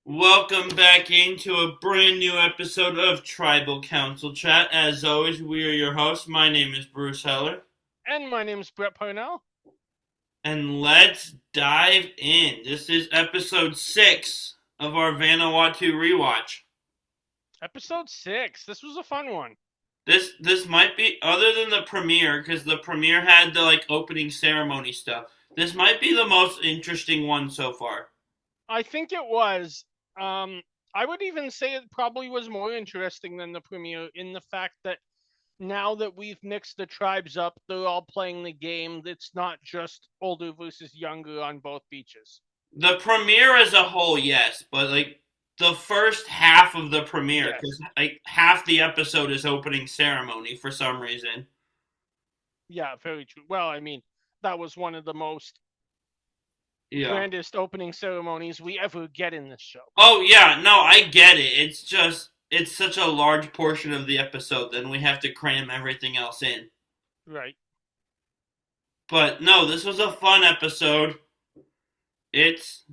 Welcome back into a brand new episode of Tribal Council Chat. As always, we are your hosts. My name is Bruce Heller. And my name's Brett Parnell. And let's dive in. This is episode 6 of our Vanuatu rewatch. Episode 6. This was a fun one. This might be, other than the premiere, because the premiere had the opening ceremony stuff, this might be the most interesting one so far. I think it was. I would even say it probably was more interesting than the premiere in the fact that now that we've mixed the tribes up, they're all playing the game. It's not just older versus younger on both beaches. The premiere as a whole, yes, but the first half of the premiere, because half the episode is opening ceremony for some reason. Yeah, very true. Well, I mean, that was one of the most grandest opening ceremonies we ever get in this show. Oh, yeah, no, I get it. It's such a large portion of the episode, then we have to cram everything else in. Right. But no, this was a fun episode. There's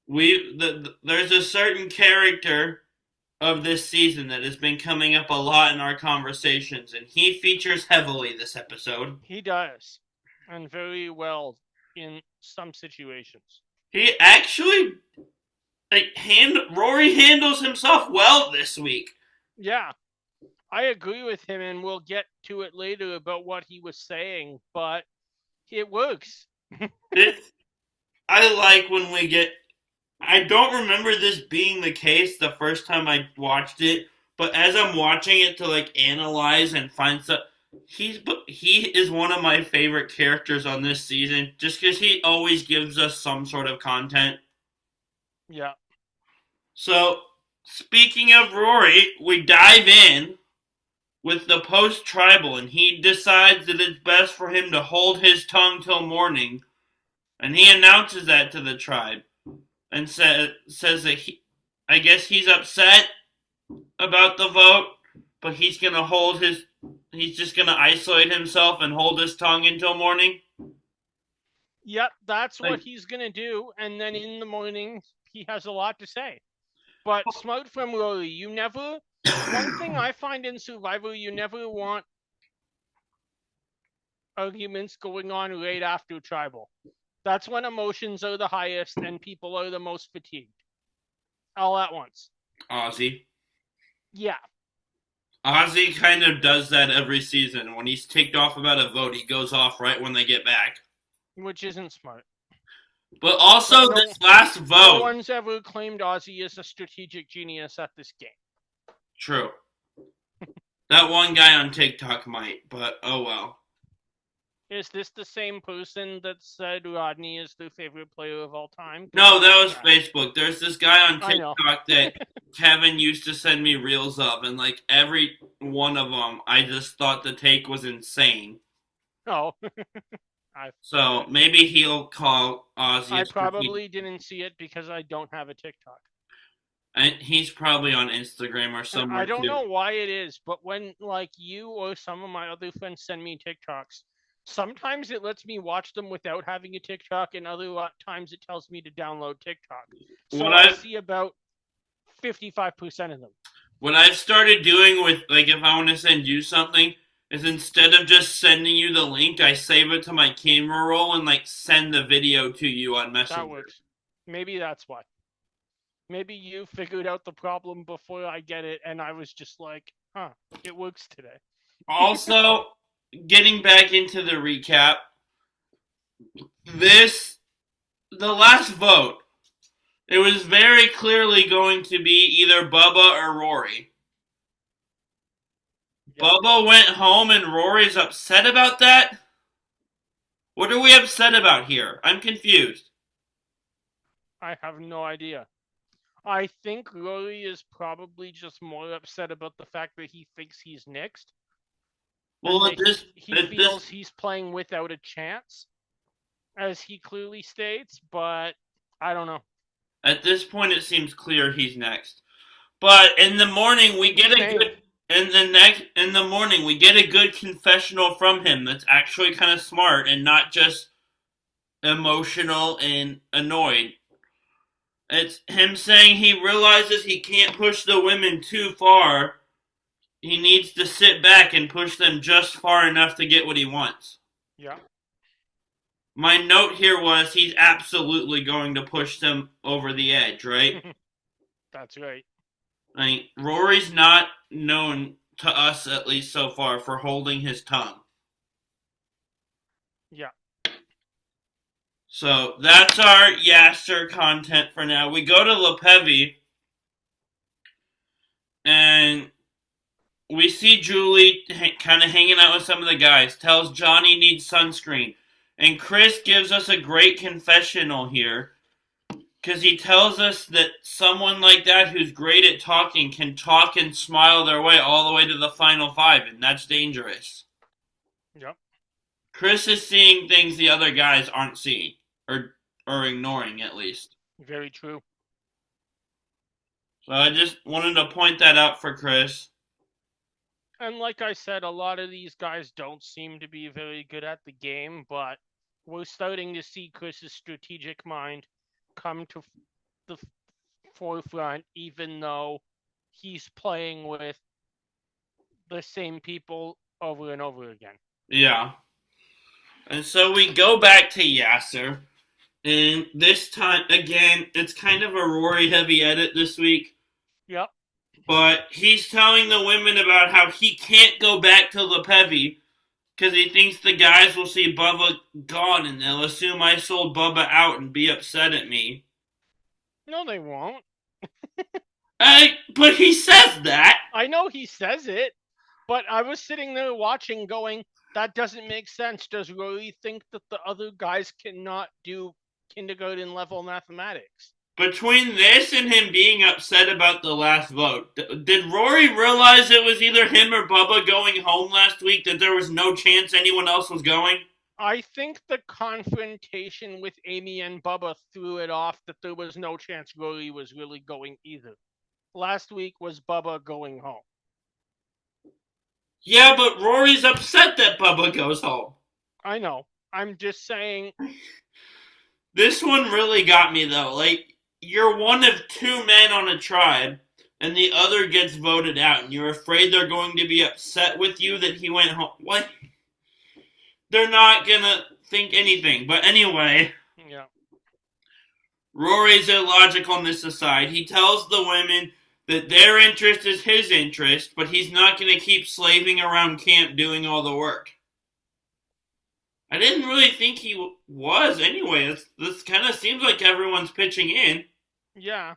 a certain character of this season that has been coming up a lot in our conversations, and he features heavily this episode. He does, and very well in some situations. He actually, Rory handles himself well this week. Yeah, I agree with him, and we'll get to it later about what he was saying, but it works. I like when we get... I don't remember this being the case the first time I watched it, but as I'm watching it to analyze and find stuff, he is one of my favorite characters on this season, just because he always gives us some sort of content. Yeah. So, speaking of Rory, we dive in with the post-tribal, and he decides that it's best for him to hold his tongue till morning, and he announces that to the tribe, and says that I guess he's upset about the vote, but he's just gonna isolate himself and hold his tongue until morning. Yep, that's what he's gonna do, and then in the morning, he has a lot to say. But smart from Rory, one thing I find in Survivor, you never want arguments going on right after tribal. That's when emotions are the highest and people are the most fatigued. All at once. Ozzy. Yeah. Ozzy kind of does that every season. When he's ticked off about a vote, he goes off right when they get back. Which isn't smart. But also, this last vote... No one's ever claimed Ozzy is a strategic genius at this game. True. That one guy on TikTok might, but oh well. Is this the same person that said Rodney is their favorite player of all time? No, that was Facebook. There's this guy on TikTok that Kevin used to send me reels of, and every one of them, I just thought the take was insane. Oh. So maybe he'll call Ozzy. I probably didn't see it because I don't have a TikTok. And he's probably on Instagram or somewhere. I don't know why it is, but when you or some of my other friends send me TikToks, sometimes it lets me watch them without having a TikTok, and other times it tells me to download TikTok. So I see about 55% of them. What I've started doing with, if I want to send you something, is instead of just sending you the link, I save it to my camera roll and, send the video to you on Messenger. That works. Maybe that's why. Maybe you figured out the problem before I get it, and I was just like, it works today. Also... Getting back into the recap, the last vote, it was very clearly going to be either Bubba or Rory. Yep. Bubba went home and Rory's upset about that? What are we upset about here? I'm confused. I have no idea. I think Rory is probably just more upset about the fact that he thinks he's next. Well, he feels he's playing without a chance, as he clearly states, but I don't know. At this point, it seems clear he's next. But in the morning, we get a good confessional from him that's actually kind of smart and not just emotional and annoyed. It's him saying he realizes he can't push the women too far. He needs to sit back and push them just far enough to get what he wants. Yeah. My note here was he's absolutely going to push them over the edge, right? That's right. I mean, Rory's not known to us, at least so far, for holding his tongue. Yeah. So that's our Yasur content for now. We go to Lopevi, and we see Julie kind of hanging out with some of the guys, tells Johnny needs sunscreen. And Chris gives us a great confessional here, because he tells us that someone like that who's great at talking can talk and smile their way all the way to the final five, and that's dangerous. Yep. Chris is seeing things the other guys aren't seeing, or ignoring at least. Very true. So I just wanted to point that out for Chris. And like I said, a lot of these guys don't seem to be very good at the game, but we're starting to see Chris's strategic mind come to the forefront, even though he's playing with the same people over and over again. Yeah. And so we go back to Yasur. And this time, again, it's kind of a Rory heavy edit this week. Yep. But he's telling the women about how he can't go back to Lopevi because he thinks the guys will see Bubba gone and they'll assume I sold Bubba out and be upset at me. No, they won't. But he says that. I know he says it, but I was sitting there watching going, that doesn't make sense. Does Rory think that the other guys cannot do kindergarten level mathematics? Between this and him being upset about the last vote, did Rory realize it was either him or Bubba going home last week, that there was no chance anyone else was going? I think the confrontation with Amy and Bubba threw it off that there was no chance Rory was really going either. Last week was Bubba going home. Yeah, but Rory's upset that Bubba goes home. I know. I'm just saying. This one really got me, though. Like, you're one of two men on a tribe, and the other gets voted out, and you're afraid they're going to be upset with you that he went home. What? They're not gonna think anything. But anyway. Yeah. Rory's illogicalness aside, he tells the women that their interest is his interest, but he's not going to keep slaving around camp doing all the work. I didn't really think he was anyway. This kind of seems like everyone's pitching in. Yeah.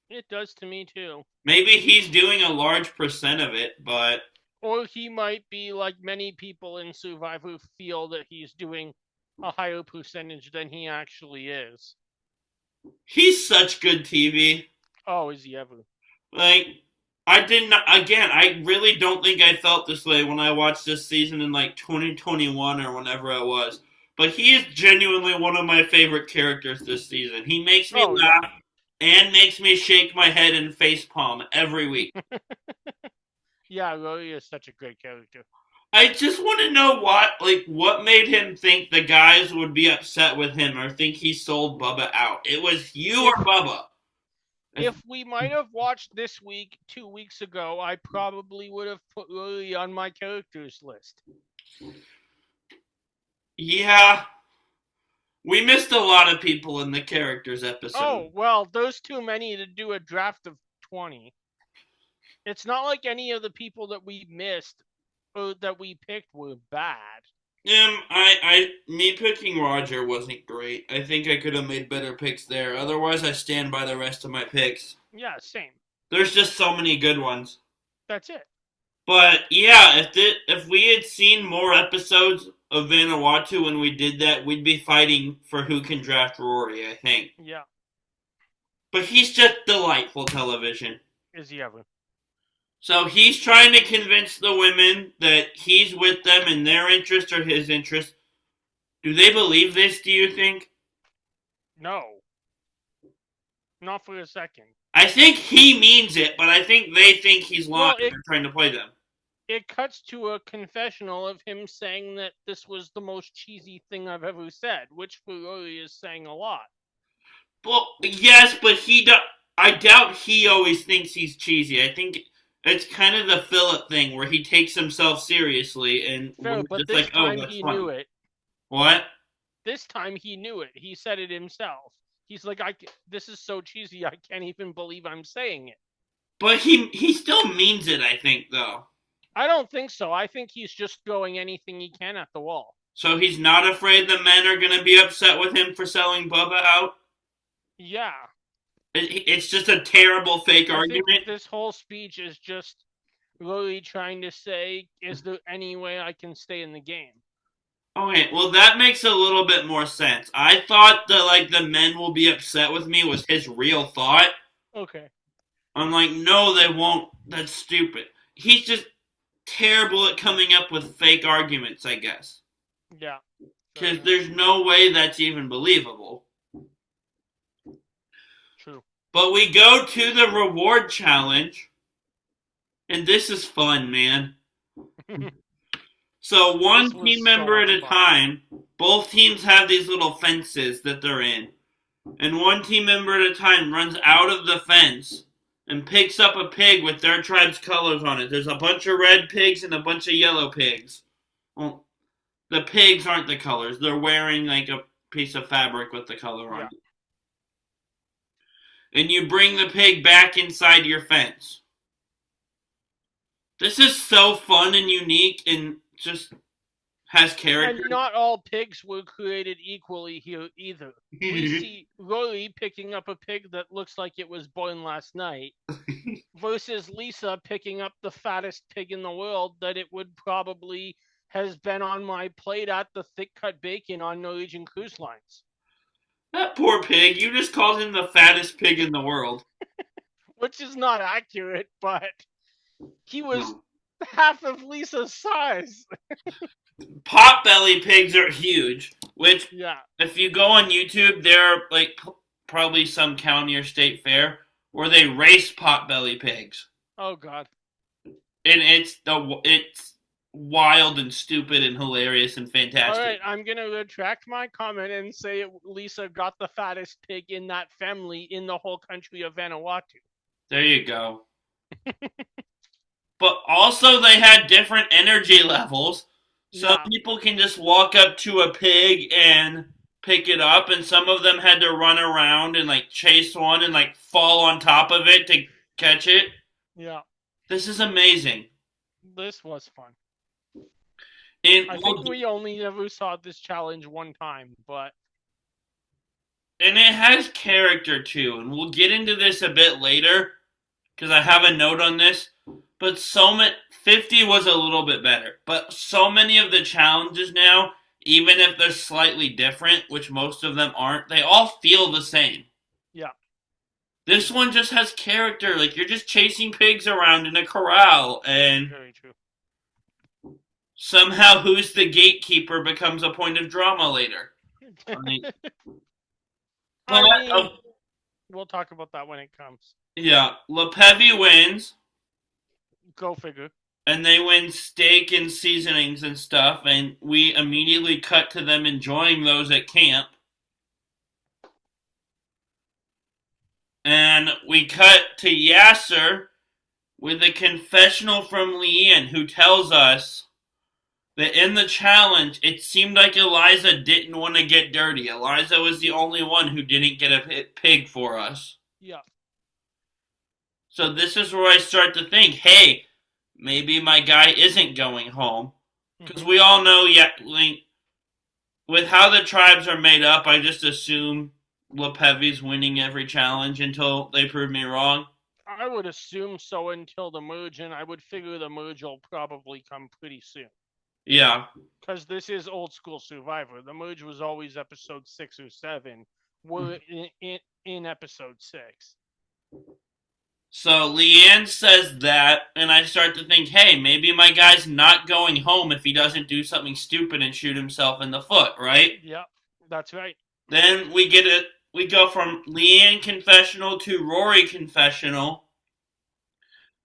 It does to me too. Maybe he's doing a large percent of it, but... Or he might be, like many people in Survivor, feel that he's doing a higher percentage than he actually is. He's such good TV. Oh, is he ever? Like, I really don't think I felt this way when I watched this season in like 2021 or whenever it was. But he is genuinely one of my favorite characters this season. He makes me laugh and makes me shake my head and facepalm every week. Yeah, Rory is such a great character. I just want to know what made him think the guys would be upset with him or think he sold Bubba out. It was you or Bubba. If we might have watched this week 2 weeks ago, I probably would have put Rory on my characters list. Yeah. We missed a lot of people in the characters episode. Oh, well, there's too many to do a draft of 20. It's not like any of the people that we missed or that we picked were bad. Me picking Roger wasn't great. I think I could have made better picks there. Otherwise, I stand by the rest of my picks. Yeah, same. There's just so many good ones. That's it. But yeah, if we had seen more episodes of Vanuatu when we did that, we'd be fighting for who can draft Rory, I think. Yeah. But he's just delightful television. Is he ever? So he's trying to convince the women that he's with them and their interest or his interest. Do they believe this, do you think? No. Not for a second. I think he means it, but I think they think he's lying and trying to play them. It cuts to a confessional of him saying that this was the most cheesy thing I've ever said, which for Rory is saying a lot. Well, yes, but I doubt he always thinks he's cheesy. I think it's kind of the Philip thing where he takes himself seriously and we're Fair, but just this like, oh, time that's he funny. knew it. What? This time he knew it. He said it himself. He's like, this is so cheesy, I can't even believe I'm saying it. But he still means it, I think, though. I don't think so. I think he's just throwing anything he can at the wall. So he's not afraid the men are going to be upset with him for selling Bubba out? Yeah. It's just a terrible fake I think argument? this whole speech is just Rory trying to say, is there any way I can stay in the game? Okay, well that makes a little bit more sense. I thought that like the men will be upset with me was his real thought. Okay. I'm like, no, they won't. That's stupid. He's just terrible at coming up with fake arguments, I guess. Yeah. Because there's no way that's even believable. True. But we go to the reward challenge, and this is fun, man. So one team member at a time, both teams have these little fences that they're in. And one team member at a time runs out of the fence and picks up a pig with their tribe's colors on it. There's a bunch of red pigs and a bunch of yellow pigs. Well, the pigs aren't the colors. They're wearing like a piece of fabric with the color on it. And you bring the pig back inside your fence. This is so fun and unique and just has character. And not all pigs were created equally here either. We see Rory picking up a pig that looks like it was born last night versus Lisa picking up the fattest pig in the world that it would probably has been on my plate at the thick cut bacon on Norwegian cruise lines. That poor pig. You just called him the fattest pig in the world. Which is not accurate, but he was half of Lisa's size. Potbelly pigs are huge, which, if you go on YouTube, there are like probably some county or state fair where they race potbelly pigs. Oh God! And it's wild and stupid and hilarious and fantastic. All right, I'm gonna retract my comment and say Lisa got the fattest pig in that family in the whole country of Vanuatu. There you go. But also, they had different energy levels. Some people can just walk up to a pig and pick it up, and some of them had to run around and like chase one and like fall on top of it to catch it. Yeah. This is amazing. This was fun. And I think we only ever saw this challenge one time, but... And it has character too, and we'll get into this a bit later, because I have a note on this. But 50 was a little bit better. But so many of the challenges now, even if they're slightly different, which most of them aren't, they all feel the same. Yeah. This one just has character. Like, you're just chasing pigs around in a corral, and... Very true. Somehow who's the gatekeeper becomes a point of drama later. We'll talk about that when it comes. Yeah, Lopevi wins. Go figure. And they win steak and seasonings and stuff, and we immediately cut to them enjoying those at camp. And we cut to Yasur with a confessional from Leanne, who tells us that in the challenge, it seemed like Eliza didn't want to get dirty. Eliza was the only one who didn't get a pig for us. Yeah. So this is where I start to think, hey, maybe my guy isn't going home. Because we all know, with how the tribes are made up, I just assume Lopevi's winning every challenge until they prove me wrong. I would assume so until the merge, and I would figure the merge will probably come pretty soon. Yeah. Because this is old school Survivor. The merge was always episode 6 or 7. We're in episode 6. So Leanne says that, and I start to think, hey, maybe my guy's not going home if he doesn't do something stupid and shoot himself in the foot, right? Yeah, that's right. Then we go from Leanne confessional to Rory confessional,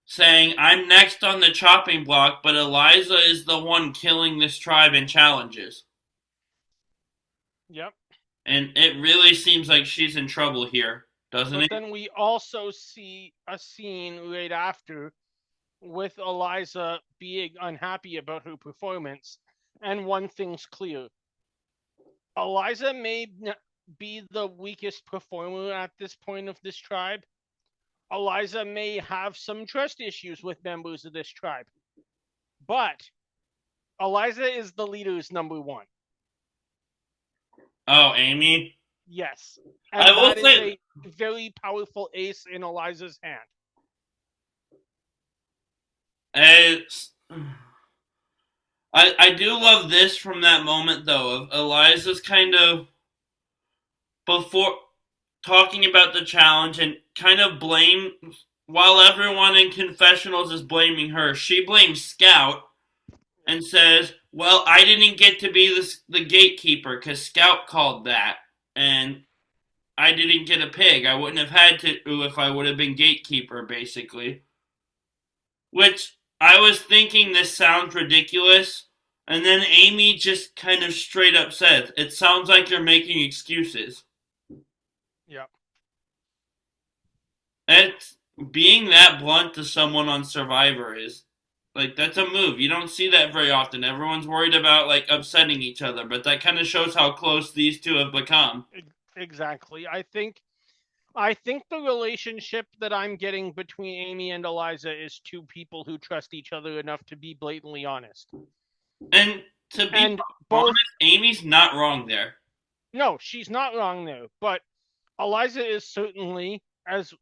saying, I'm next on the chopping block, but Eliza is the one killing this tribe in challenges. Yep. And it really seems like she's in trouble here, doesn't it? But then we also see a scene right after with Eliza being unhappy about her performance, and one thing's clear. Eliza may be the weakest performer at this point of this tribe. Eliza may have some trust issues with members of this tribe. But Eliza is the leader's number one. Oh, Amy? Yes. And that is a very powerful ace in Eliza's hand. I do love this from that moment, though, of Eliza's kind of before talking about the challenge and kind of blame, while everyone in confessionals is blaming her, she blames Scout and says, well, I didn't get to be the gatekeeper because Scout called that, and I didn't get a pig. I wouldn't have had to if I would have been gatekeeper, basically. Which, I was thinking this sounds ridiculous, and then Amy just kind of straight up says, it sounds like you're making excuses. Yeah. It's being that blunt to someone on Survivor is like, that's a move. You don't see that very often. Everyone's worried about like upsetting each other, but that kind of shows how close these two have become. Exactly. I think the relationship that I'm getting between Amy and Eliza is two people who trust each other enough to be blatantly honest. And to be honest, Amy's not wrong there. No, she's not wrong there. But Eliza is certainly, as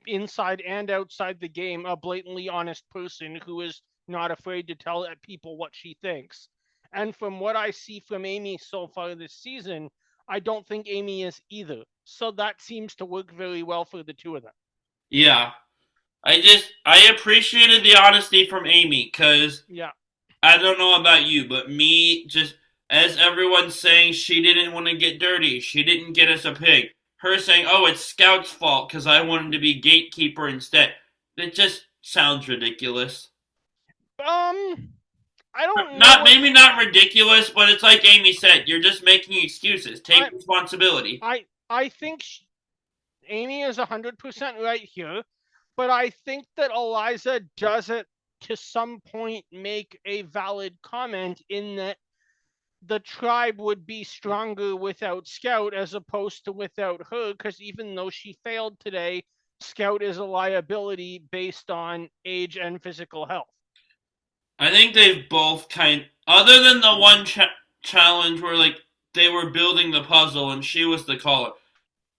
inside and outside the game, a blatantly honest person who is not afraid to tell people what she thinks. And from what I see from Amy so far this season, I don't think Amy is either. So that seems to work very well for the two of them. Yeah. I appreciated the honesty from Amy, because I don't know about you, but me, just as everyone's saying she didn't want to get dirty, she didn't get us a pig. Her saying, oh, it's Scout's fault because I wanted to be gatekeeper instead. It just sounds ridiculous. I don't know. Maybe not ridiculous, but it's like Amy said, you're just making excuses. Take responsibility. I think Amy is 100% right here, but I think that Eliza doesn't, to some point, make a valid comment in that the tribe would be stronger without Scout as opposed to without her, because even though she failed today, Scout is a liability based on age and physical health. I think they've both other than the one challenge where like they were building the puzzle and she was the caller,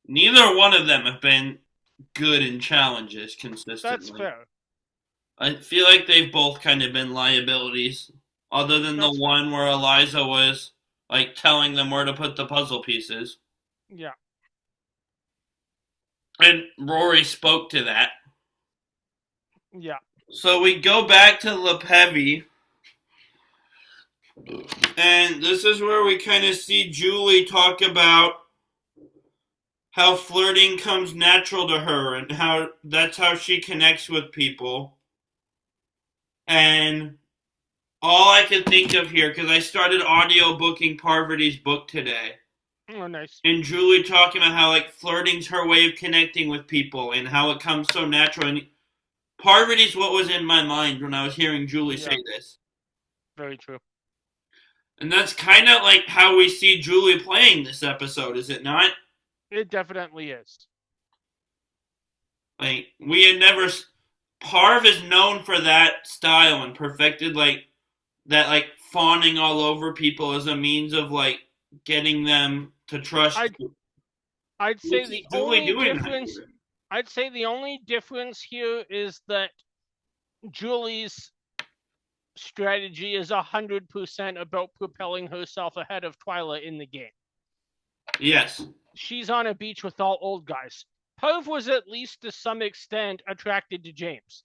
neither one of them have been good in challenges consistently. That's fair. I feel like they've both kind of been liabilities, other than the one where Eliza was like telling them where to put the puzzle pieces. Yeah. And Rory spoke to that. Yeah. So we go back to Lopevi. And this is where we kind of see Julie talk about how flirting comes natural to her and how that's how she connects with people. And all I could think of here, because I started audiobooking Parvati's book today. Oh, nice. And Julie talking about how like flirting's her way of connecting with people and how it comes so natural. And Parvati's what was in my mind when I was hearing Julie say this. Very true. And that's kind of like how we see Julie playing this episode, is it not? It definitely is. Like, we had never... Parv is known for that style and perfected, like, that, like, fawning all over people as a means of, like, getting them to trust you. I'd say the only difference here is that Julie's strategy is 100% about propelling herself ahead of Twila in the game. Yes. She's on a beach with all old guys. Parv was at least to some extent attracted to James.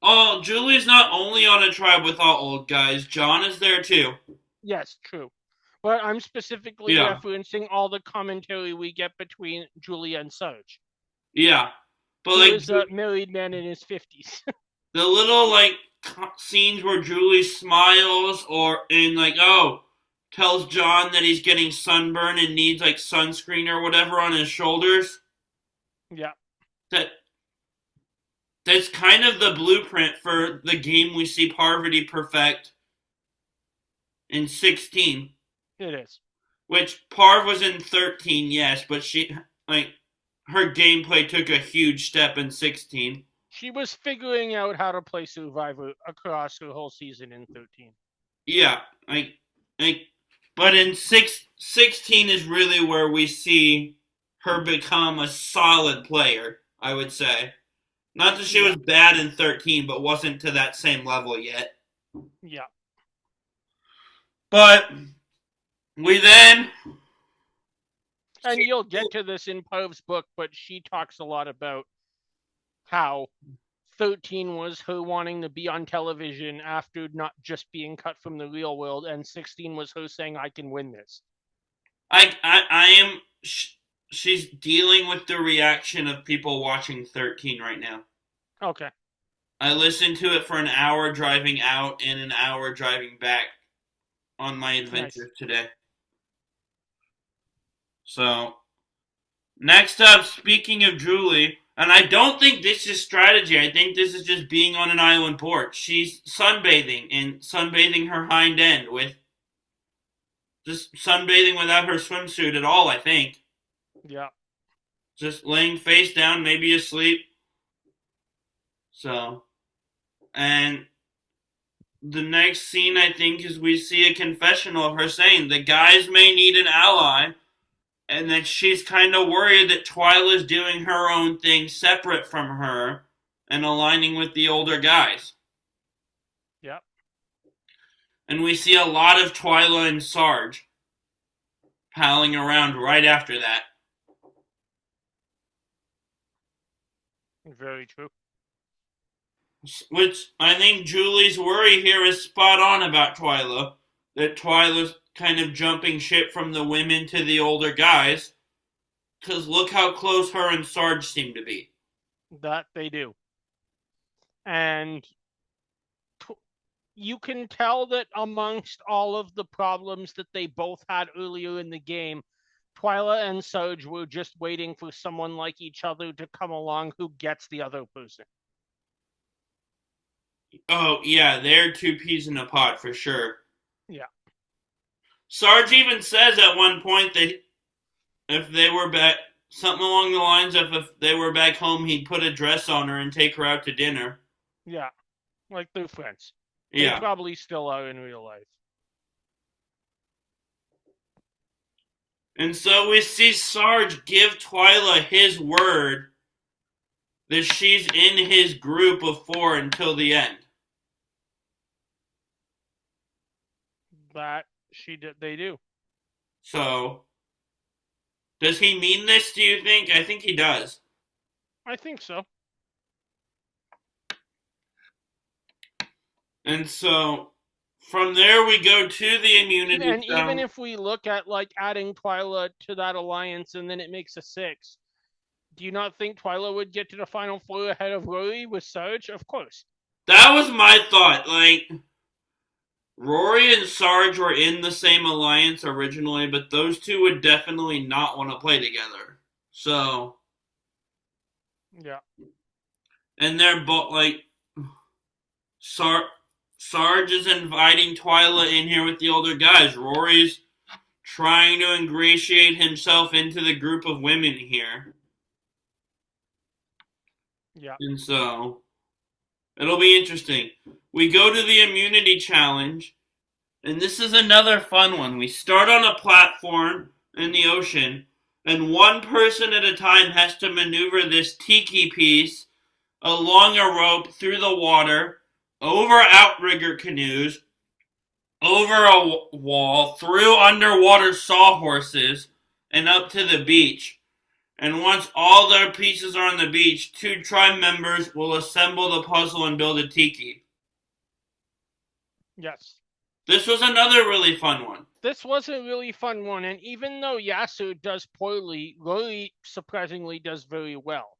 Oh, Julie's not only on a tribe with all old guys. John is there too. Yes, true. But I'm specifically referencing all the commentary we get between Julie and Sarge. Yeah. But he was a married man in his 50s. The little, like, scenes where Julie smiles or in, like, oh, tells John that he's getting sunburn and needs like sunscreen or whatever on his shoulders. Yeah. That's kind of the blueprint for the game we see Parvati perfect in 16. It is. Which Parv was in 13, yes, but her gameplay took a huge step in 16. She was figuring out how to play Survivor across her whole season in 13. Yeah, but in 16 is really where we see her become a solid player, I would say. Not that she was bad in 13, but wasn't to that same level yet. Yeah. But we then... And you'll get to this in Parv's book, but she talks a lot about how 13 was her wanting to be on television after not just being cut from the real world, and 16 was her saying, I can win this. She's dealing with the reaction of people watching 13 right now. Okay. I listened to it for an hour driving out and an hour driving back on my adventure today. So, next up, speaking of Julie, and I don't think this is strategy. I think this is just being on an island port. She's sunbathing her hind end with just sunbathing without her swimsuit at all, I think. Yeah. Just laying face down, maybe asleep. So, and the next scene, I think, is we see a confessional of her saying the guys may need an ally, and that she's kind of worried that Twila's doing her own thing separate from her and aligning with the older guys. Yeah. And we see a lot of Twila and Sarge palling around right after that. Very true. Which I think Julie's worry here is spot on about Twila. That Twila's kind of jumping ship from the women to the older guys. Because look how close her and Sarge seem to be. That they do. And you can tell that amongst all of the problems that they both had earlier in the game, Twila and Sarge were just waiting for someone like each other to come along who gets the other person. Oh, yeah, they're two peas in a pod for sure. Yeah. Sarge even says at one point that if they were back, something along the lines of if they were back home, he'd put a dress on her and take her out to dinner. Yeah, like they're friends. Yeah. They probably still are in real life. And so we see Sarge give Twila his word that she's in his group of 4 until the end. That they do. So, does he mean this, do you think? I think he does. I think so. And so, from there we go to the immunity. And even if we look at like adding Twila to that alliance and then it makes a 6, do you not think Twila would get to the final 4 ahead of Rory with Sarge? Of course. That was my thought. Like, Rory and Sarge were in the same alliance originally, but those two would definitely not want to play together. So, yeah. And they're both like Sarge is inviting Twila in here with the older guys. Rory's trying to ingratiate himself into the group of women here. Yeah. And so, it'll be interesting. We go to the immunity challenge, and this is another fun one. We start on a platform in the ocean, and one person at a time has to maneuver this tiki piece along a rope through the water, over outrigger canoes, over a wall, through underwater sawhorses, and up to the beach. And once all their pieces are on the beach, 2 tribe members will assemble the puzzle and build a tiki. Yes. This was another really fun one. This was a really fun one, and even though Yasur does poorly, Rory surprisingly does very well.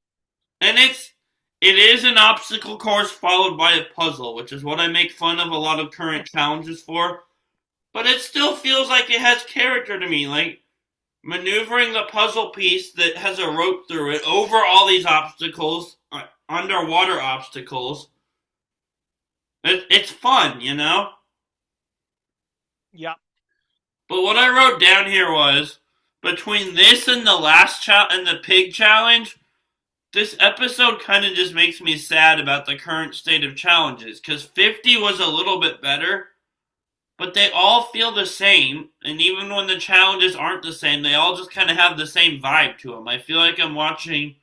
And it is an obstacle course followed by a puzzle, which is what I make fun of a lot of current challenges for. But it still feels like it has character to me. Like, maneuvering the puzzle piece that has a rope through it over all these obstacles, underwater obstacles. It's fun, you know? Yeah. But what I wrote down here was, between this and the last and the pig challenge, this episode kind of just makes me sad about the current state of challenges, because 50 was a little bit better, but they all feel the same, and even when the challenges aren't the same, they all just kind of have the same vibe to them. I feel like I'm watching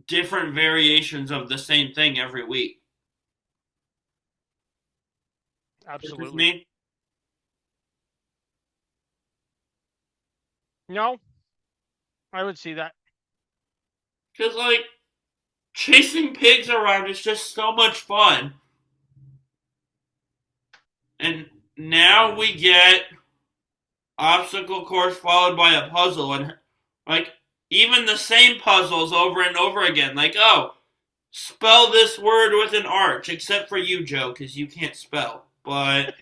different variations of the same thing every week. Absolutely. No, I would see that. Because, like, chasing pigs around is just so much fun. And now we get obstacle course followed by a puzzle, and, like, even the same puzzles over and over again. Like, oh, spell this word with an arch, except for you, Joe, because you can't spell. But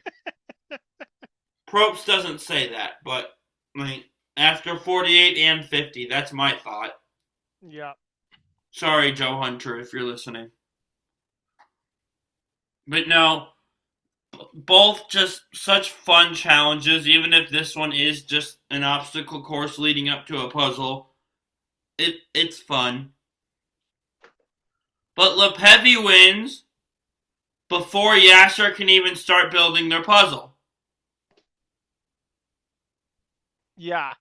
Probst doesn't say that. But, like, after 48 and 50, that's my thought. Yeah. Sorry, Joe Hunter, if you're listening. But no, both just such fun challenges, even if this one is just an obstacle course leading up to a puzzle. It's fun. But Lopevi wins before Yasur can even start building their puzzle. Yeah.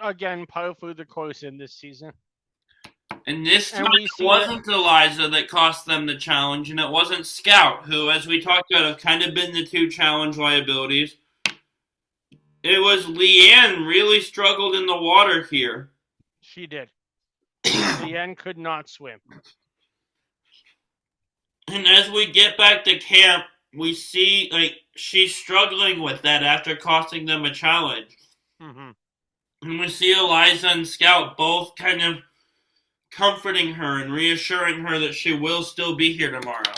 Again, powerfully the course in this season. And this time it wasn't Eliza that cost them the challenge, and it wasn't Scout, who, as we talked about, have kind of been the two challenge liabilities. It was Leanne really struggled in the water here. She did. Leanne could not swim. And as we get back to camp, we see, like, she's struggling with that after costing them a challenge. Mm-hmm. And we see Eliza and Scout both kind of comforting her and reassuring her that she will still be here tomorrow.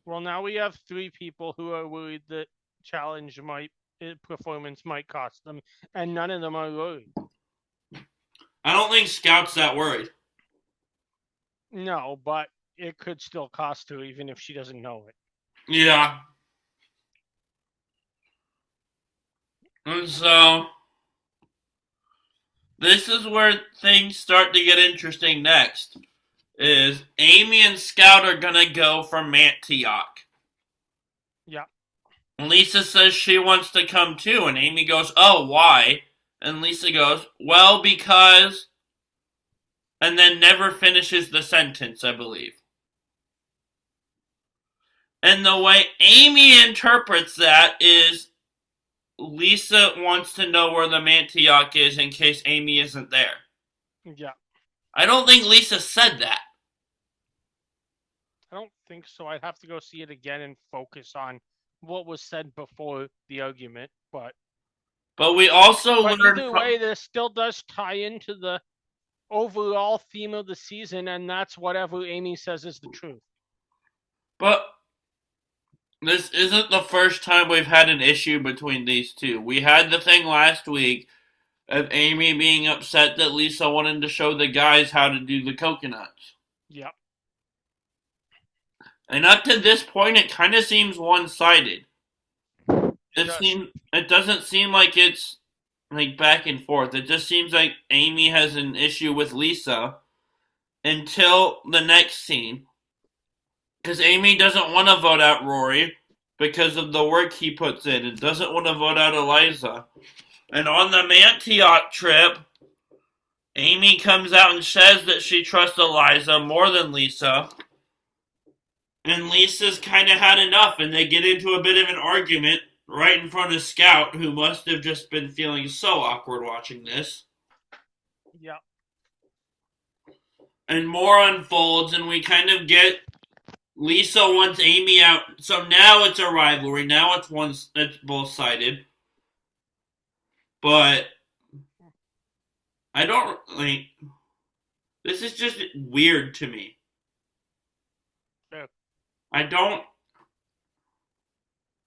Well, now we have 3 people who are worried that performance might cost them, and none of them are worried. I don't think Scout's that worried. No, but it could still cost her even if she doesn't know it. Yeah. And so, this is where things start to get interesting next. Is Amy and Scout are gonna go from Antioch. Yeah. Lisa says she wants to come too, and Amy goes, oh, why? And Lisa goes, well, because... And then never finishes the sentence, I believe. And the way Amy interprets that is Lisa wants to know where the Antioch is in case Amy isn't there. Yeah. I don't think Lisa said that. I don't think so. I'd have to go see it again and focus on what was said before the argument, but we also learned... Either way, this still does tie into the overall theme of the season, and that's whatever Amy says is the truth. But this isn't the first time we've had an issue between these two. We had the thing last week of Amy being upset that Lisa wanted to show the guys how to do the coconuts. Yep. And up to this point, it kind of seems one-sided. It doesn't seem like it's like back and forth. It just seems like Amy has an issue with Lisa until the next scene. Because Amy doesn't want to vote out Rory because of the work he puts in and doesn't want to vote out Eliza. And on the Antioch trip, Amy comes out and says that she trusts Eliza more than Lisa. And Lisa's kind of had enough, and they get into a bit of an argument right in front of Scout, who must have just been feeling so awkward watching this. Yeah. And more unfolds, and we kind of get Lisa wants Amy out. So now it's a rivalry. Now it's both-sided. But I don't, like, this is just weird to me. Yeah. I don't,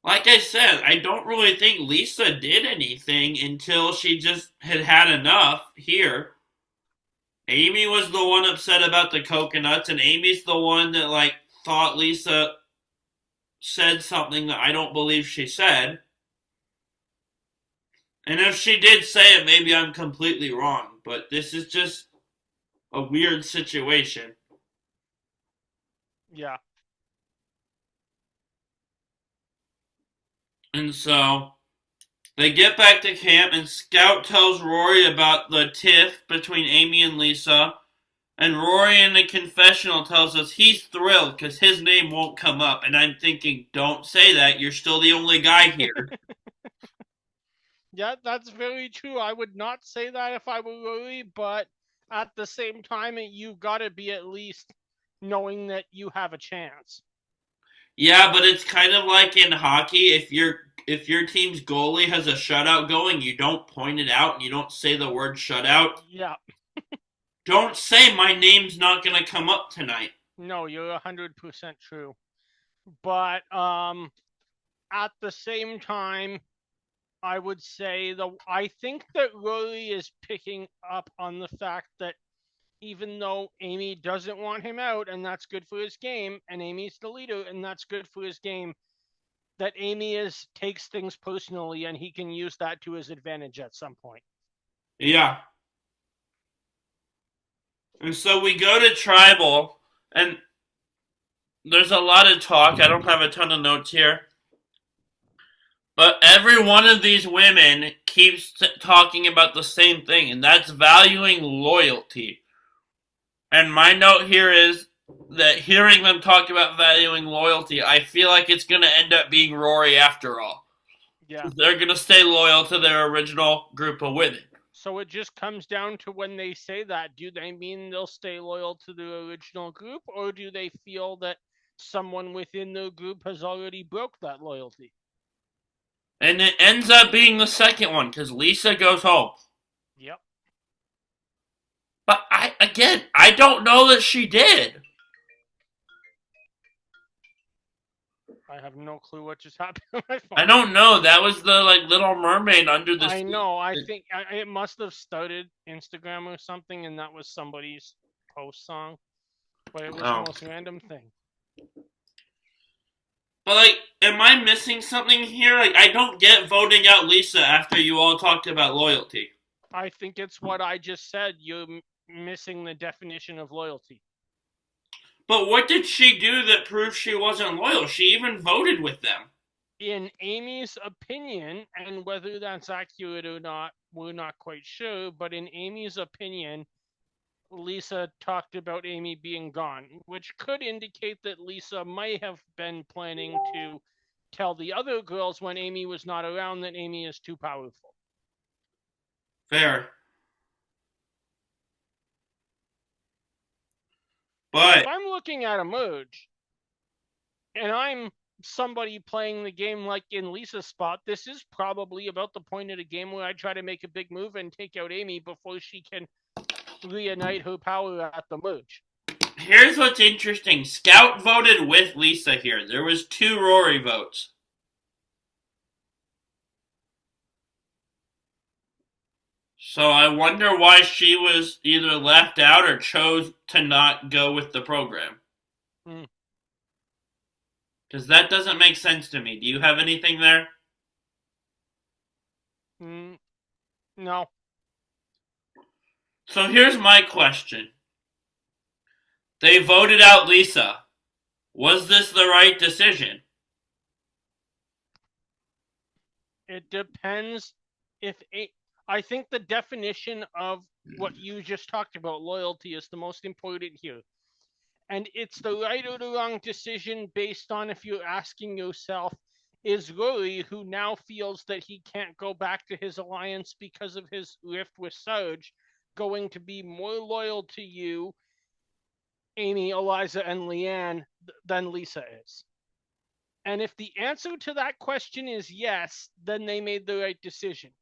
Like I said, I don't really think Lisa did anything until she just had enough here. Amy was the one upset about the coconuts, and Amy's the one that, like, thought Lisa said something that I don't believe she said. And if she did say it, maybe I'm completely wrong. But this is just a weird situation. Yeah. And so they get back to camp, and Scout tells Rory about the tiff between Amy and Lisa. And Rory in the confessional tells us he's thrilled because his name won't come up. And I'm thinking, don't say that. You're still the only guy here. Yeah, that's very true. I would not say that if I were Rory, but at the same time, you've got to be at least knowing that you have a chance. Yeah, but it's kind of like in hockey. If your team's goalie has a shutout going, you don't point it out and you don't say the word shutout. Yeah. Don't say my name's not going to come up tonight. No, you're 100% true. But at the same time, I would say I think that Rory is picking up on the fact that even though Amy doesn't want him out, and that's good for his game, and Amy's the leader, and that's good for his game, that Amy takes things personally, and he can use that to his advantage at some point. Yeah. And so we go to Tribal, and there's a lot of talk. I don't have a ton of notes here. But every one of these women keeps talking about the same thing, and that's valuing loyalty. And my note here is that hearing them talk about valuing loyalty, I feel like it's going to end up being Rory after all. Yeah. They're going to stay loyal to their original group of women. So it just comes down to when they say that, do they mean they'll stay loyal to the original group, or do they feel that someone within the group has already broke that loyalty? And it ends up being the second one, because Lisa goes home. Yep. But I don't know that she did. I have no clue what just happened on my phone. I don't know. That was the Little Mermaid under the sea. I know. I think it must have started Instagram or something, and that was somebody's post song. But it was the most random thing. But am I missing something here? I don't get voting out Lisa after you all talked about loyalty. I think it's what I just said. You're missing the definition of loyalty. But what did she do that proved she wasn't loyal? She even voted with them. In Amy's opinion, and whether that's accurate or not, we're not quite sure, but in Amy's opinion, Lisa talked about Amy being gone, which could indicate that Lisa might have been planning to tell the other girls when Amy was not around that Amy is too powerful. Fair. But if I'm looking at a merge, and I'm somebody playing the game like in Lisa's spot, this is probably about the point of the game where I try to make a big move and take out Amy before she can reunite her power at the merge. Here's what's interesting. Scout voted with Lisa here. There was 2 Rory votes. So I wonder why she was either left out or chose to not go with the program. Because that doesn't make sense to me. Do you have anything there? No. So here's my question. They voted out Lisa. Was this the right decision? It depends I think the definition of what you just talked about, loyalty, is the most important here. And it's the right or the wrong decision based on if you're asking yourself, is Rory, who now feels that he can't go back to his alliance because of his rift with Sarge, going to be more loyal to you, Amy, Eliza, and Leanne, than Lisa is? And if the answer to that question is yes, then they made the right decision.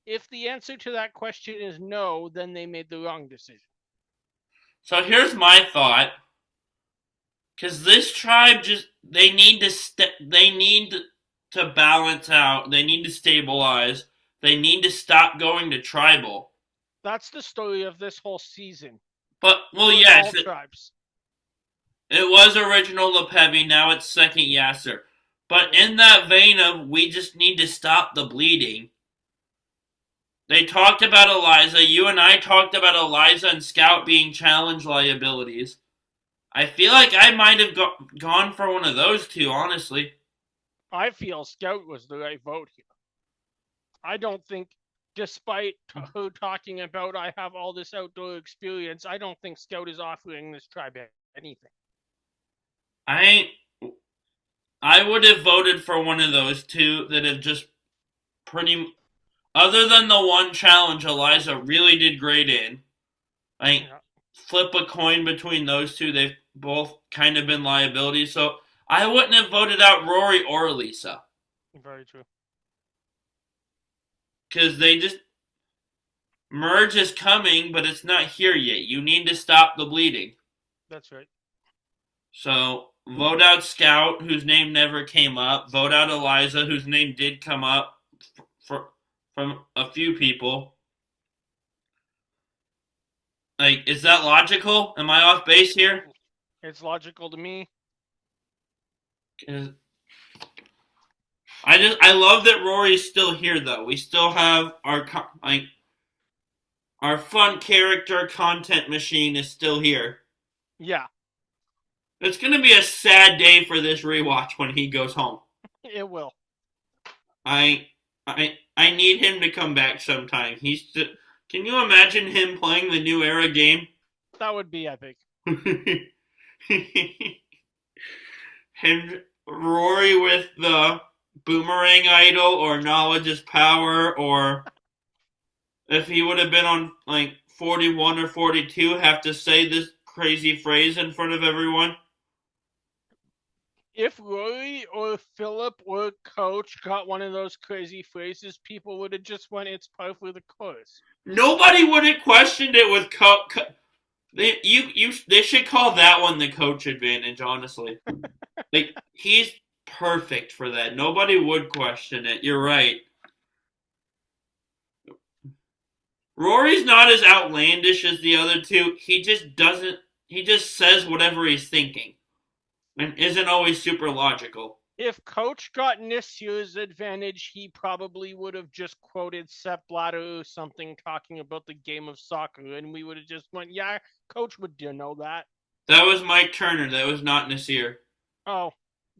If the answer to that question is no, then they made the wrong decision. So here's my thought. Because this tribe they need to to balance out. They need to stabilize. They need to stop going to tribal. That's the story of this whole season. But, well, yes. All tribes. It was original Lopevi, now it's second Yasur. But in that vein of, we just need to stop the bleeding. They talked about Eliza. You and I talked about Eliza and Scout being challenge liabilities. I feel like I might have gone for one of those two, honestly. I feel Scout was the right vote here. I don't think, despite her talking about I have all this outdoor experience, I don't think Scout is offering this tribe anything. I would have voted for one of those two that have just pretty... Other than the one challenge Eliza really did great in. Flip a coin between those two, they've both kind of been liabilities. So I wouldn't have voted out Rory or Eliza. Very true. Because they just... Merge is coming, but it's not here yet. You need to stop the bleeding. That's right. So, vote out Scout, whose name never came up. Vote out Eliza, whose name did come up from a few people. Like, is that logical? Am I off base here? It's logical to me. I love that Rory's still here, though. We still have our fun character content machine is still here. Yeah. It's going to be a sad day for this rewatch when he goes home. It will. I need him to come back sometime. Can you imagine him playing the New Era game? That would be epic. Him, Rory with the boomerang idol or knowledge is power, or if he would have been on like 41 or 42, have to say this crazy phrase in front of everyone. If Rory or Philip or Coach got one of those crazy phrases, people would have just went, it's par for the course. Nobody would have questioned it with Coach. They should call that one the Coach advantage, honestly. Like, he's perfect for that. Nobody would question it. You're right. Rory's not as outlandish as the other two. He just says whatever he's thinking. And isn't always super logical. If Coach got Yassur's advantage, he probably would have just quoted Sepp Blatter or something talking about the game of soccer, and we would have just went, yeah, Coach would know that. That was Mike Turner. That was not Yasur. Oh,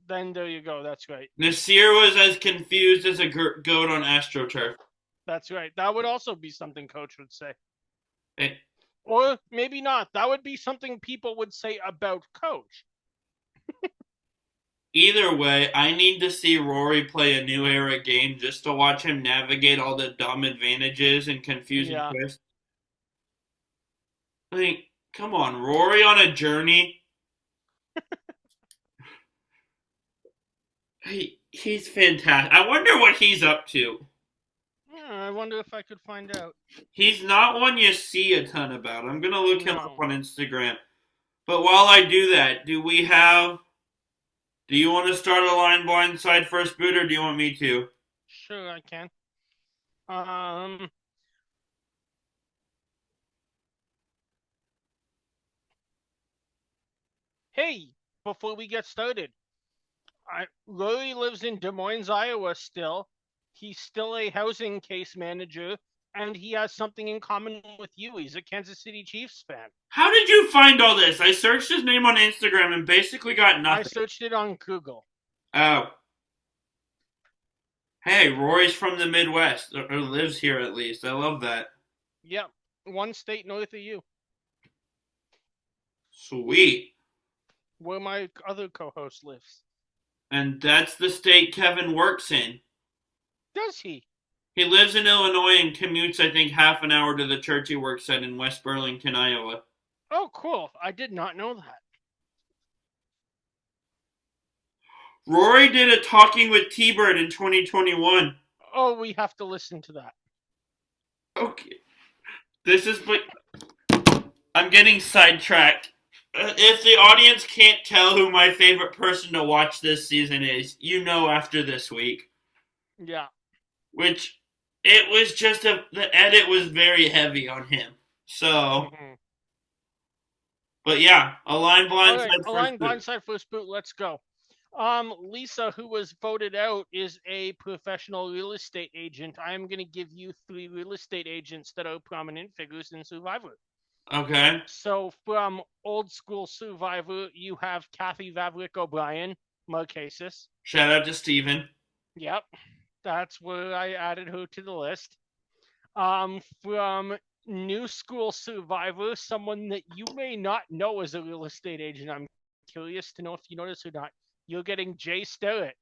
then there you go. That's right. Yasur was as confused as a goat on AstroTurf. That's right. That would also be something Coach would say. Hey. Or maybe not. That would be something people would say about Coach. Either way, I need to see Rory play a New Era game just to watch him navigate all the dumb advantages and confusing twists. I mean, come on, Rory on a journey. He's fantastic. I wonder what he's up to. Yeah, I wonder if I could find out. He's not one you see a ton about. I'm going to look him up on Instagram. But while I do that, do you want to start a line blindside first boot, or do you want me to? Sure, I can. Hey, before we get started, Rory lives in Des Moines, Iowa still. He's still a housing case manager, and he has something in common with you. He's a Kansas City Chiefs fan. How did you find all this? I searched his name on Instagram and basically got nothing. I searched it on Google. Oh. Hey, Rory's from the Midwest, or lives here at least. I love that. Yep, one state north of you. Sweet. Where my other co-host lives. And that's the state Kevin works in. Does he? He lives in Illinois and commutes, I think, half an hour to the church he works at in West Burlington, Iowa. Oh, cool. I did not know that. Rory did a Talking with T-Bird in 2021. Oh, we have to listen to that. Okay. I'm getting sidetracked. If the audience can't tell who my favorite person to watch this season is, you know after this week. Yeah. Which, it was just the edit was very heavy on him. So, but yeah, a line blindside first boot. blindside first boot, let's go. Lisa, who was voted out, is a professional real estate agent. I am going to give you 3 real estate agents that are prominent figures in Survivor. Okay. So from old school Survivor, you have Kathy Vavrick O'Brien, Marquesas. Shout out to Steven. Yep, that's where I added her to the list. From new school Survivor, someone that you may not know as a real estate agent. I'm curious to know if you notice or not. You're getting Jay Sterrett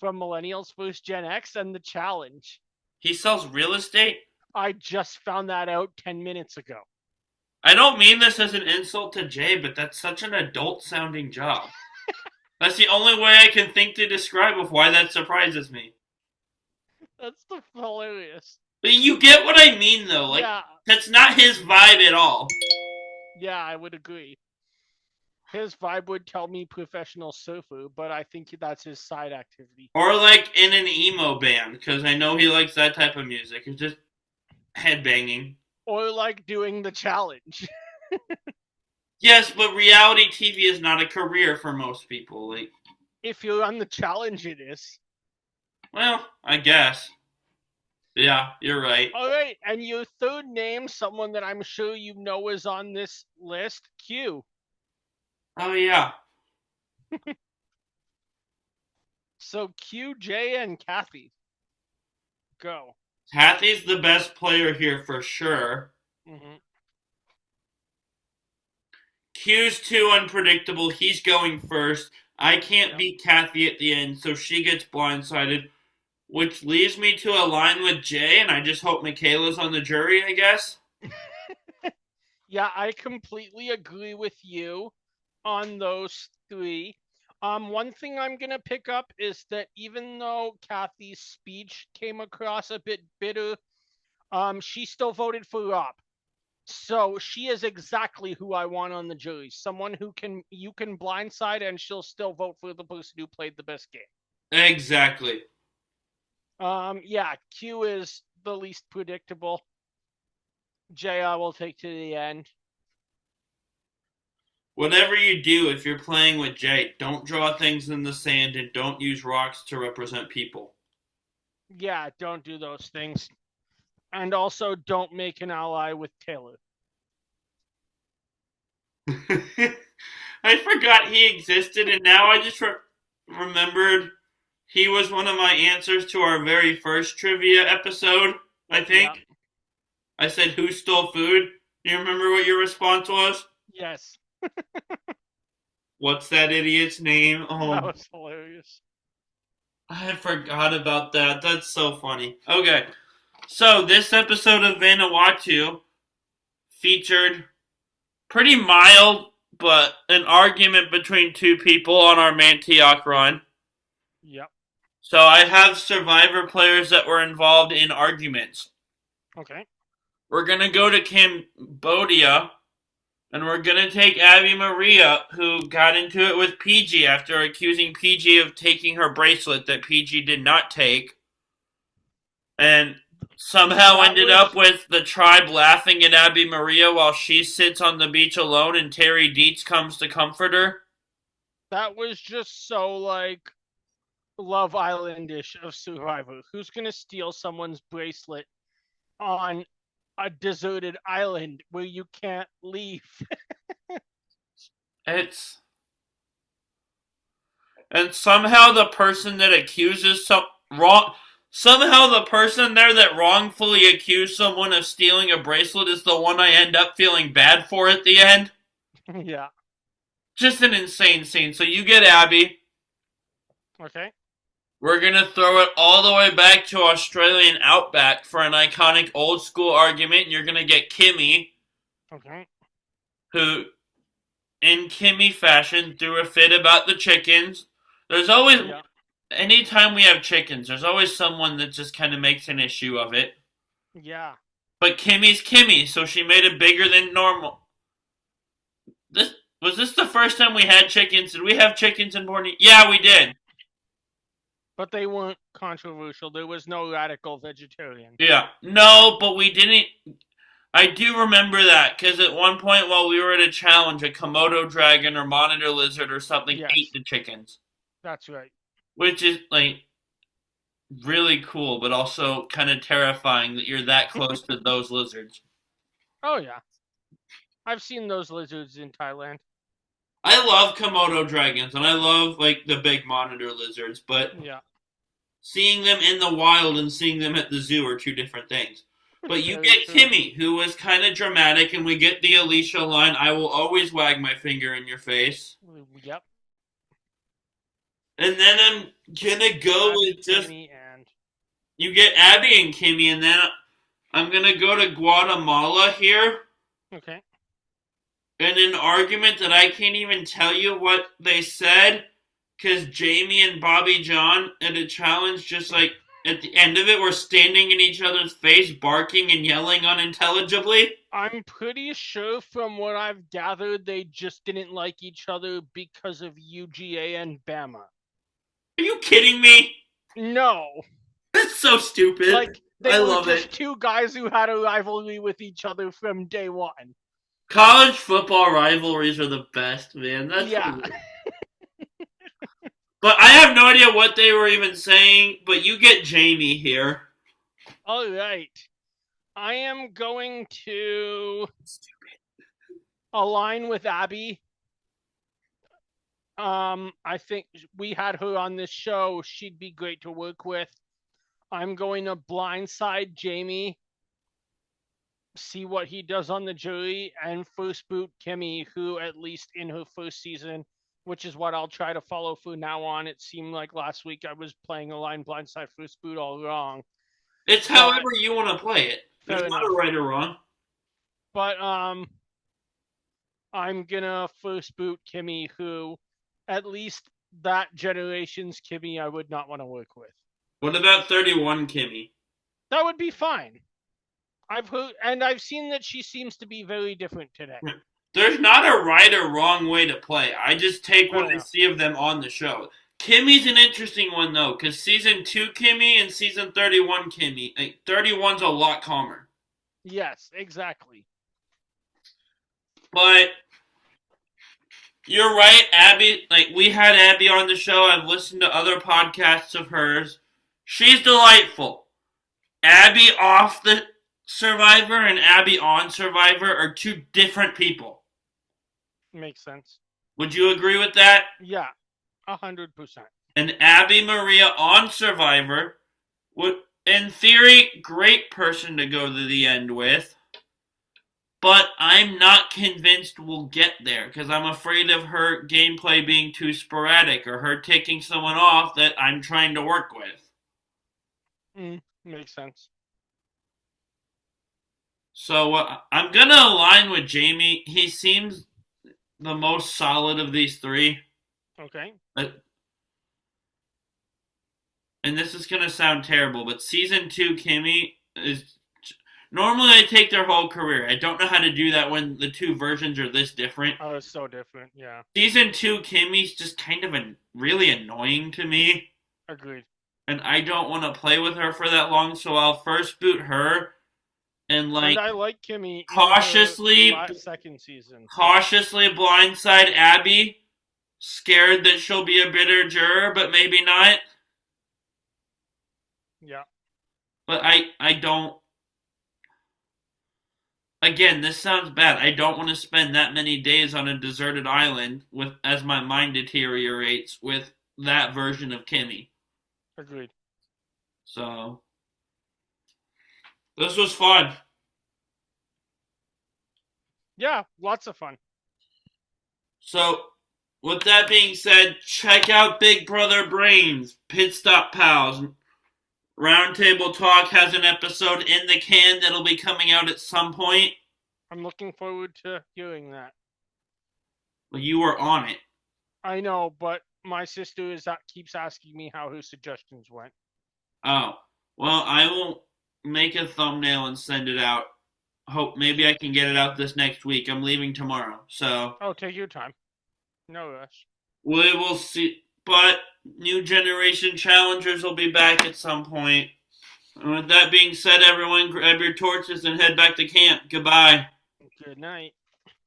from Millennials vs. Gen X and The Challenge. He sells real estate? I just found that out 10 minutes ago. I don't mean this as an insult to Jay, but that's such an adult-sounding job. That's the only way I can think to describe of why that surprises me. That's hilarious. But you get what I mean, though. Like, yeah. That's not his vibe at all. Yeah, I would agree. His vibe would tell me professional surfer, but I think that's his side activity. Or like in an emo band, because I know he likes that type of music. It's just headbanging. Or like doing The Challenge. Yes, but reality TV is not a career for most people. Like, if you're on The Challenge, it is. Well, I guess. Yeah, you're right. All right, and your third name, someone that I'm sure you know is on this list, Q. Oh, yeah. So Q, Jay, and Kathy. Go. Kathy's the best player here for sure. Mm-hmm. Q's too unpredictable. He's going first. I can't beat Kathy at the end, so she gets blindsided. Which leaves me to align with Jay, and I just hope Michaela's on the jury, I guess. Yeah, I completely agree with you on those 3. One thing I'm going to pick up is that even though Kathy's speech came across a bit bitter, she still voted for Rob. So she is exactly who I want on the jury. Someone who you can blindside and she'll still vote for the person who played the best game. Exactly. Yeah, Q is the least predictable. Jay, I will take to the end. Whatever you do, if you're playing with Jay, don't draw things in the sand and don't use rocks to represent people. Yeah, don't do those things. And also, don't make an ally with Taylor. I forgot he existed, and now I just remembered he was one of my answers to our very first trivia episode, I think. Yeah. I said, who stole food? You remember what your response was? Yes. What's that idiot's name? Oh, that was hilarious. I forgot about that. That's so funny. Okay. So, this episode of Vanuatu featured pretty mild, but an argument between 2 people on our Mantiok run. Yep. So, I have Survivor players that were involved in arguments. Okay. We're going to go to Cambodia, and we're going to take Abby Maria, who got into it with PG after accusing PG of taking her bracelet that PG did not take. And somehow ended up with the tribe laughing at Abby Maria while she sits on the beach alone and Terry Dietz comes to comfort her. That was just so, like, Love Island-ish of Survivor. Who's going to steal someone's bracelet on a deserted island where you can't leave? And somehow the person that accuses somehow the person there that wrongfully accused someone of stealing a bracelet is the one I end up feeling bad for at the end. Yeah. Just an insane scene. So you get Abby. Okay. We're going to throw it all the way back to Australian Outback for an iconic old school argument, and you're going to get Kimmy. Okay. Who, in Kimmy fashion, threw a fit about the chickens. There's always... Yeah. Anytime we have chickens, there's always someone that just kind of makes an issue of it. Yeah. But Kimmy's Kimmy, so she made it bigger than normal. Was this the first time we had chickens? Did we have chickens in Borneo? Yeah, we did. But they weren't controversial. There was no radical vegetarian. Yeah. No, but we didn't. I do remember that, because at one point while we were at a challenge, a Komodo dragon or monitor lizard or something ate the chickens. That's right. Which is, like, really cool, but also kind of terrifying that you're that close to those lizards. Oh, yeah. I've seen those lizards in Thailand. I love Komodo dragons, and I love, like, the big monitor lizards, but seeing them in the wild and seeing them at the zoo are two different things. But you get Kimmy, who was kind of dramatic, and we get the Alicia line, I will always wag my finger in your face. Yep. And then I'm gonna go with just... You get Abby and Kimmy, and then I'm gonna go to Guatemala here. Okay. In an argument that I can't even tell you what they said, because Jamie and Bobby John at a challenge, just like at the end of it, were standing in each other's face, barking and yelling unintelligibly. I'm pretty sure from what I've gathered, they just didn't like each other because of UGA and Bama. Are you kidding me? No. That's so stupid. Like, they were just two guys who had a rivalry with each other from day one. College football rivalries are the best, man. That's cool. But I have no idea what they were even saying, but you get Jamie here. All right. I am going to align with Abby. I think we had her on this show. She'd be great to work with. I'm going to blindside Jamie, see what he does on the jury, and first boot Kimmy, who at least in her first season, which is what I'll try to follow from now on. It seemed like last week I was playing a line blindside first boot all wrong. It's however you want to play it. There's not a right or wrong. But I'm gonna first boot Kimmy, who at least that generation's Kimmy I would not want to work with. What about 31 Kimmy? That would be fine. I've heard, and I've seen that she seems to be very different today. There's not a right or wrong way to play. I just take what I see of them on the show. Kimmy's an interesting one, though, because season 2 Kimmy and season 31 Kimmy, 31's a lot calmer. Yes, exactly. But you're right, Abby. Like, we had Abby on the show. I've listened to other podcasts of hers. She's delightful. Abby off the Survivor and Abby on Survivor are two different people. Makes sense. Would you agree with that? Yeah, 100%. And Abby Maria on Survivor would, in theory, great person to go to the end with. But I'm not convinced we'll get there, because I'm afraid of her gameplay being too sporadic, or her taking someone off that I'm trying to work with. Makes sense. So I'm going to align with Jamie. He seems the most solid of these three. Okay. And this is going to sound terrible, but season 2 Kimmy is... Normally they take their whole career. I don't know how to do that when the two versions are this different. Oh, it's so different, yeah. Season 2 Kimmy's just kind of really annoying to me. Agreed. And I don't want to play with her for that long, so I'll first boot her. And I like Kimmy cautiously in her second season. Cautiously blindside Abby, scared that she'll be a bitter juror, but maybe not. Yeah. But I don't... Again, this sounds bad. I don't want to spend that many days on a deserted island as my mind deteriorates with that version of Kimmy. Agreed. So, this was fun. Yeah, lots of fun. So, with that being said, check out Big Brother Brains, Pit Stop Pals. Roundtable Talk has an episode in the can that'll be coming out at some point. I'm looking forward to hearing that. Well, you were on it. I know, but my sister keeps asking me how her suggestions went. Oh, well, I will make a thumbnail and send it out. Hope maybe I can get it out this next week. I'm leaving tomorrow, so... Oh, take your time. No rush. We will see. But new generation challengers will be back at some point. And with that being said, everyone, grab your torches and head back to camp. Goodbye. Good night.